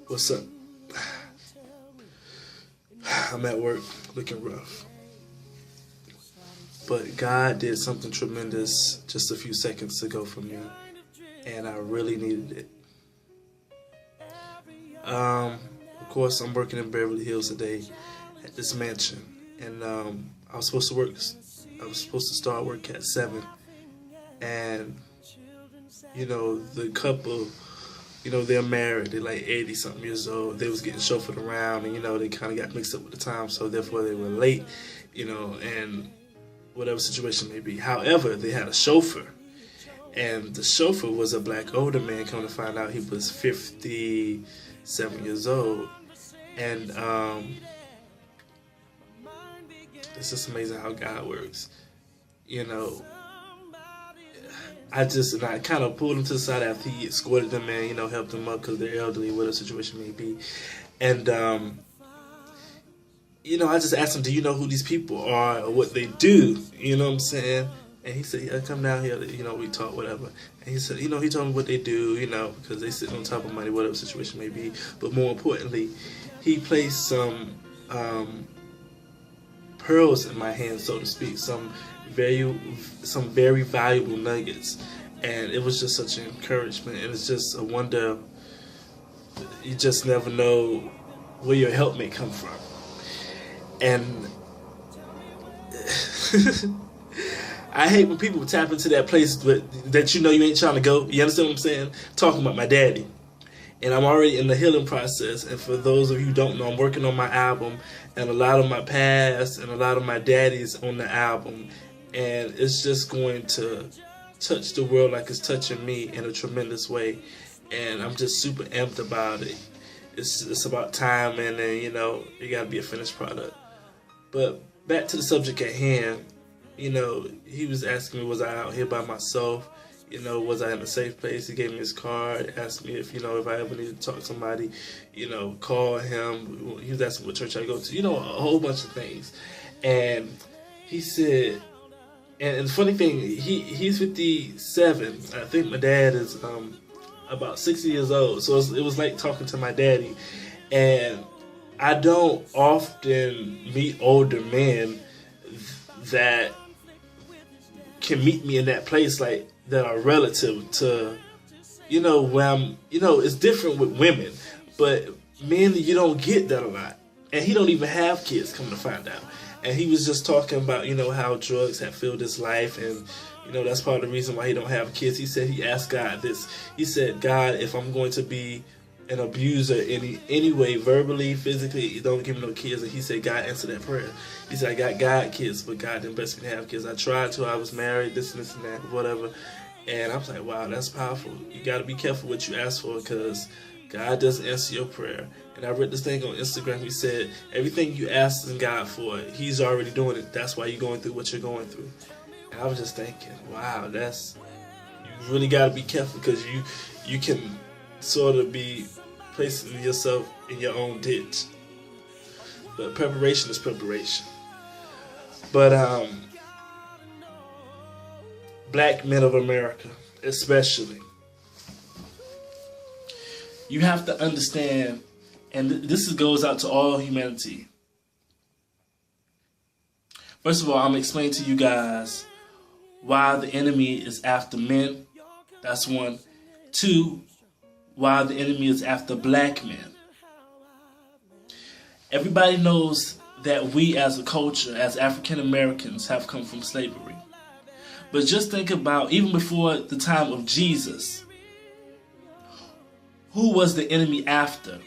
What's up? I'm at work looking rough. But God did something tremendous just a few seconds ago for me. And I really needed it. Of course, I'm working in Beverly Hills today at this mansion. And I was supposed to start work at 7. And, the couple, they're married. They're like 80-something years old. They was getting chauffeured around, and, they kind of got mixed up with the time. So, therefore, they were late, and whatever situation may be. However, they had a chauffeur. And the chauffeur was a black older man. Come to find out, he was 57 years old. And it's just amazing how God works. I kind of pulled him to the side after he escorted them in, helped them up because they're elderly, whatever the situation may be. And, I just asked him, do you know who these people are or what they do? You know what I'm saying? And he said, yeah, come down here, we talk, whatever. And he said, he told me what they do, because they sit on top of money, whatever the situation may be. But more importantly, he placed some pearls in my hand, so to speak, some very valuable nuggets. And it was just such an encouragement, and it's just a wonder. You just never know where your help may come from. And I hate when people tap into that place that you ain't trying to go. You understand what I'm saying? Talking about my daddy. And I'm already in the healing process. And for those of you who don't know, I'm working on my album. And a lot of my past and a lot of my daddy's on the album. And it's just going to touch the world like it's touching me in a tremendous way. And I'm just super amped about it. It's about time, and then, it got to be a finished product. But back to the subject at hand, he was asking me, was I out here by myself? Was I in a safe place? He gave me his card, asked me if I ever needed to talk to somebody, call him. He was asking what church I go to, a whole bunch of things. And he said, and the funny thing, he's 57. I think my dad is about 60 years old. So it was like talking to my daddy. And I don't often meet older men that can meet me in that place, like that are relative to, where I'm, it's different with women, but men, you don't get that a lot. And he don't even have kids, come to find out. And he was just talking about, how drugs have filled his life, and, that's part of the reason why he don't have kids. He said he asked God this. He said, God, if I'm going to be an abuser any way, verbally, physically, don't give me no kids. And he said, God, answer that prayer. He said, I got God kids, but God didn't bless me to have kids. I tried to. I was married, this and that, whatever. And I was like, wow, that's powerful. You got to be careful what you ask for, because God doesn't answer your prayer. And I read this thing on Instagram. He said, everything you ask God for, he's already doing it. That's why you're going through what you're going through. And I was just thinking, wow, you really got to be careful, because you can sort of be placing yourself in your own ditch. But preparation is preparation. But black men of America, especially, you have to understand, and this goes out to all humanity. First of all, I'm going to explain to you guys why the enemy is after men. That's one. Two, why the enemy is after black men. Everybody knows that we as a culture, as African Americans, have come from slavery. But just think about, even before the time of Jesus, who was the enemy after?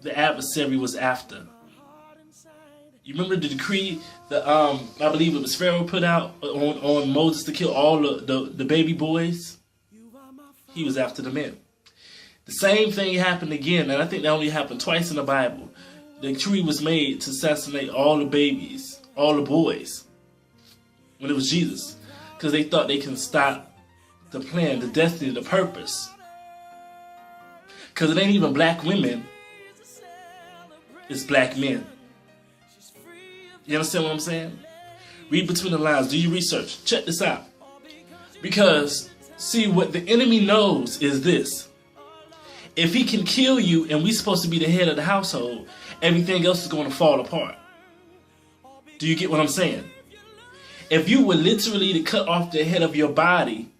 The adversary was after. You remember the decree that I believe it was Pharaoh put out on Moses to kill all the baby boys? He was after the men. The same thing happened again, and I think that only happened twice in the Bible. The decree was made to assassinate all the babies, all the boys, when it was Jesus, because they thought they can stop the plan, the destiny, the purpose. Because it ain't even black women, it's black men. You understand what I'm saying? Read between the lines. Do your research. Check this out. Because, see, what the enemy knows is this. If he can kill you and we're supposed to be the head of the household, everything else is going to fall apart. Do you get what I'm saying? If you were literally to cut off the head of your body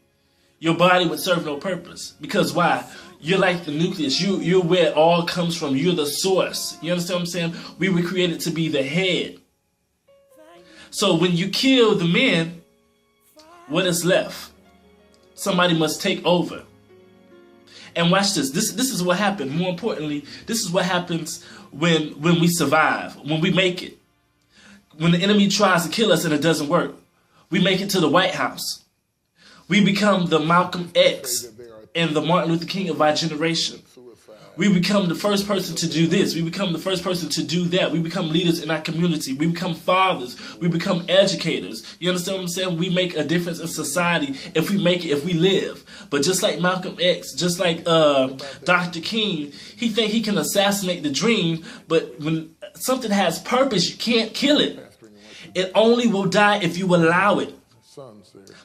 would serve no purpose. Because why? You're like the nucleus. You're where it all comes from. You're the source. You understand what I'm saying? We were created to be the head. So when you kill the men, what is left? Somebody must take over. And watch this. This is what happened. More importantly, this is what happens when we survive, when we make it. When the enemy tries to kill us and it doesn't work, we make it to the White House. We become the Malcolm X and the Martin Luther King of our generation. We become the first person to do this. We become the first person to do that. We become leaders in our community. We become fathers. We become educators. You understand what I'm saying? We make a difference in society if we make it, if we live. But just like Malcolm X, just like Dr. King, he think he can assassinate the dream, but when something has purpose, you can't kill it. It only will die if you allow it.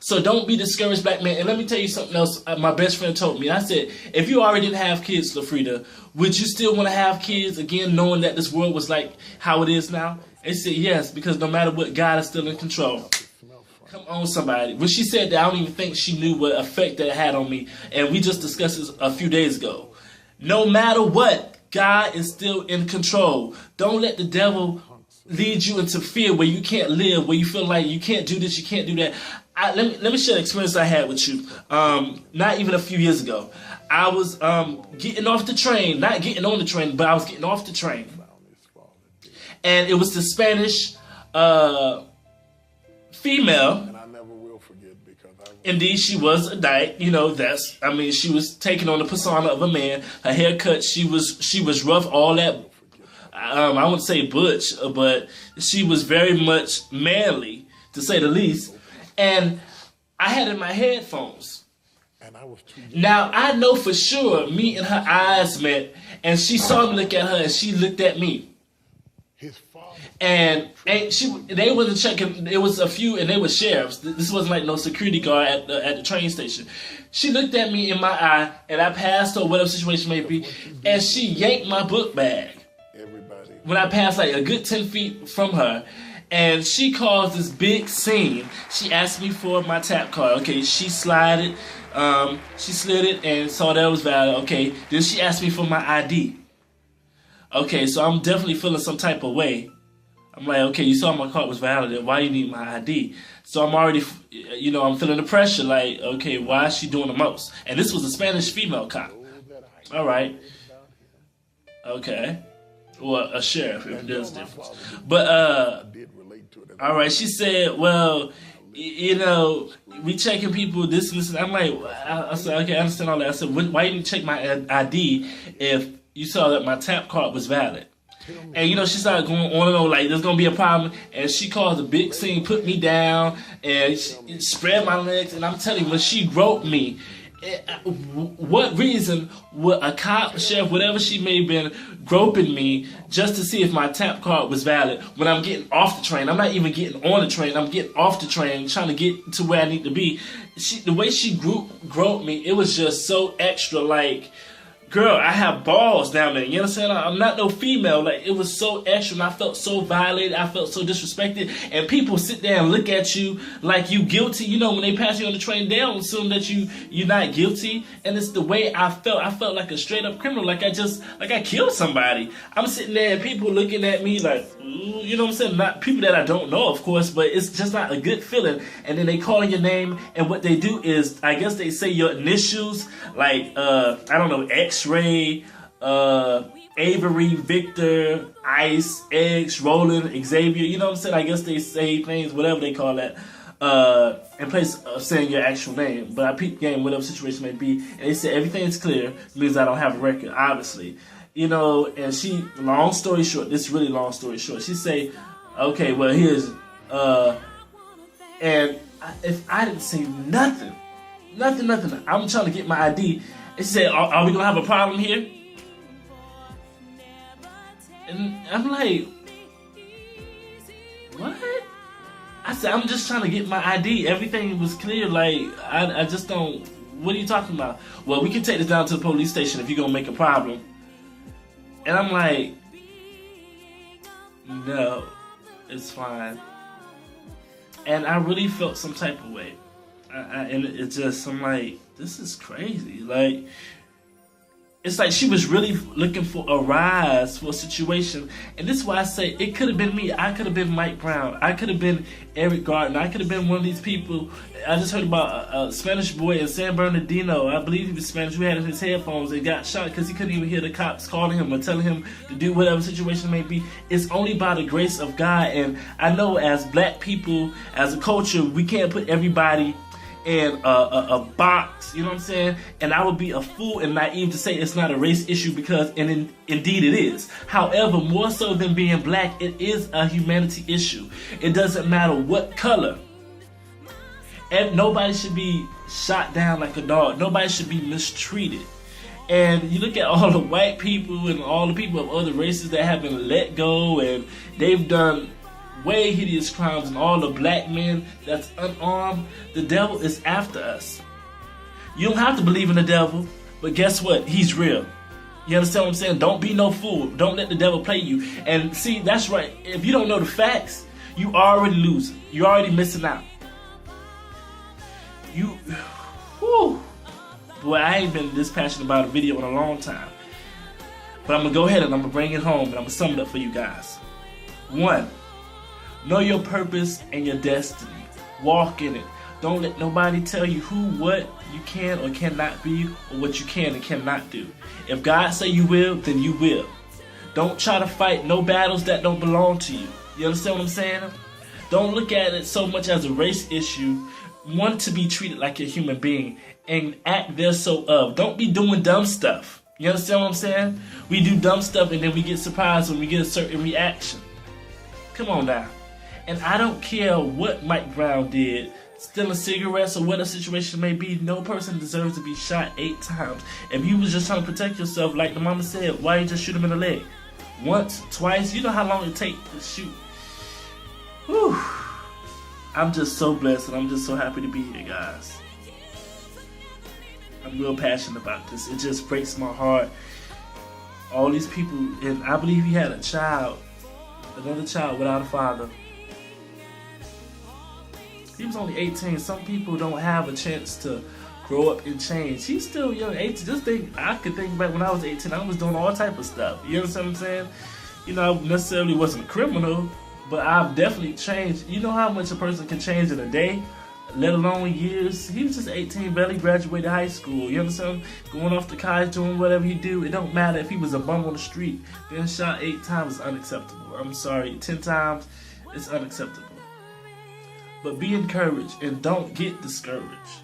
So don't be discouraged, black man. And let me tell you something else my best friend told me. I said, if you already didn't have kids, LaFrida, would you still want to have kids again, knowing that this world was like how it is now? They said yes, because no matter what, God is still in control. Come on, somebody. When she said that, I don't even think she knew what effect that had on me. And we just discussed this a few days ago. No matter what, God is still in control. Don't let the devil lead you into fear where you can't live, where you feel like you can't do this, you can't do that. Let me share an experience I had with you. Not even a few years ago. I was getting off the train, not getting on the train, but I was getting off the train. And it was the Spanish female. And I never will forget because indeed, she was a dyke. You know, she was taking on the persona of a man. Her haircut, she was rough, all that. I wouldn't say butch, but she was very much manly, to say the least. And I had in my headphones. Now, I know for sure me and her eyes met, and she saw me look at her, and she looked at me. And they wasn't checking. It was a few, and they were sheriffs. This wasn't like no security guard at the train station. She looked at me in my eye, and I passed her, whatever situation may be, and she yanked my book bag. When I passed like a good 10 feet from her, and she caused this big scene. She asked me for my tap card. Okay, she slid it and saw that it was valid. Okay, then she asked me for my ID. Okay, so I'm definitely feeling some type of way. I'm like, okay, you saw my card was valid. Why you need my ID? So I'm already, I'm feeling the pressure. Like, okay, why is she doing the most? And this was a Spanish female cop. All right. Okay. Well, a sheriff, if there's a difference. But, all right, she said, well, we checking people, this and this. And I'm like, I said, okay, I understand all that. I said, why you didn't check my ID if you saw that my tap card was valid? And, she started going on and on, like, there's going to be a problem. And she caused a big scene, put me down, and she spread my legs. And I'm telling you, when she groped me, what reason would a cop, sheriff, whatever she may have been, groping me just to see if my tap card was valid when I'm getting off the train? I'm not even getting on the train. I'm getting off the train, trying to get to where I need to be. The way she groped me, it was just so extra, like, girl, I have balls down there. You understand? I'm not no female. Like, it was so extra, and I felt so violated. I felt so disrespected. And people sit there and look at you like you guilty. When they pass you on the train, they don't assume that you're not guilty. And it's the way I felt. I felt like a straight up criminal. Like I killed somebody. I'm sitting there and people looking at me like, you know what I'm saying? Not people that I don't know, of course, but it's just not a good feeling. And then they call your name, and what they do is, I guess they say your initials, like, I don't know, X-Ray, Avery, Victor, Ice, X, Roland, Xavier, you know what I'm saying? I guess they say things, whatever they call that, in place of saying your actual name. But I peep game, whatever situation may be, and they say everything's clear, means I don't have a record, obviously. And she, long story short, this is really long story short, she say, okay, well, here's, and if I didn't say nothing, I'm trying to get my ID, and she said, are we going to have a problem here? And I'm like, what? I said, I'm just trying to get my ID. Everything was clear. Like, I just don't What are you talking about? Well, we can take this down to the police station if you're going to make a problem. And I'm like, no, it's fine. And I really felt some type of way. And it's just, I'm like, this is crazy. Like, it's like she was really looking for a rise for a situation. And this is why I say it could have been me. I could have been Mike Brown. I could have been Eric Gardner. I could have been one of these people. I just heard about a Spanish boy in San Bernardino. I believe he was Spanish, who had his headphones and got shot because he couldn't even hear the cops calling him or telling him to do whatever situation may be. It's only by the grace of God. And I know as black people, as a culture, we can't put everybody in a box, you know what I'm saying? And I would be a fool and naive to say it's not a race issue, because indeed it is. However, more so than being black, it is a humanity issue. It doesn't matter what color. And nobody should be shot down like a dog. Nobody should be mistreated. And you look at all the white people and all the people of other races that have been let go, and they've done way hideous crimes, and all the black men that's unarmed. The devil is after us. You don't have to believe in the devil, but guess what? He's real. You understand what I'm saying? Don't be no fool. Don't let the devil play you. And see, that's right. If you don't know the facts, you already losing. You're already missing out. Whew. Boy, I ain't been this passionate about a video in a long time. But I'm going to go ahead and I'm going to bring it home, and I'm going to sum it up for you guys. 1. Know your purpose and your destiny. Walk in it. Don't let nobody tell you who, what you can or cannot be, or what you can and cannot do. If God say you will, then you will. Don't try to fight no battles that don't belong to you. You understand what I'm saying? Don't look at it so much as a race issue. Want to be treated like a human being and act there so of. Don't be doing dumb stuff. You understand what I'm saying? We do dumb stuff and then we get surprised when we get a certain reaction. Come on now. And I don't care what Mike Brown did, stealing cigarettes or what a situation may be. No person deserves to be shot 8 times. If you was just trying to protect yourself, like the mama said, why you just shoot him in the leg? Once, twice, you know how long it takes to shoot. Whew. I'm just so blessed, and I'm just so happy to be here, guys. I'm real passionate about this. It just breaks my heart. All these people, and I believe he had a child, another child without a father. He was only 18. Some people don't have a chance to grow up and change. He's still young, 18. Just think, I could think back when I was 18, I was doing all type of stuff. You understand what I'm saying? You know, I necessarily wasn't a criminal, but I've definitely changed. You know how much a person can change in a day, let alone years? He was just 18, barely graduated high school. You understand? Going off to college, doing whatever he do. It don't matter if he was a bum on the street. Being shot 8 times is unacceptable. I'm sorry, 10 times is unacceptable. But be encouraged and don't get discouraged,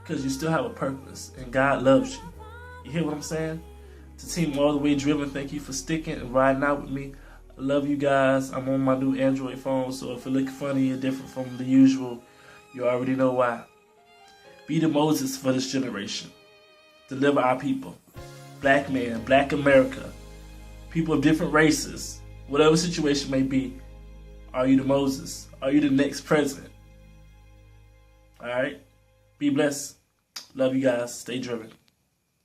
because you still have a purpose and God loves you. You hear what I'm saying? To Team All the Way Driven, thank you for sticking and riding out with me. I love you guys. I'm on my new Android phone, so if it looks funny or different from the usual, you already know why. Be the Moses for this generation. Deliver our people. Black man, Black America, people of different races, whatever situation may be. Are you the Moses? Are you the next president? Alright? Be blessed. Love you guys. Stay driven.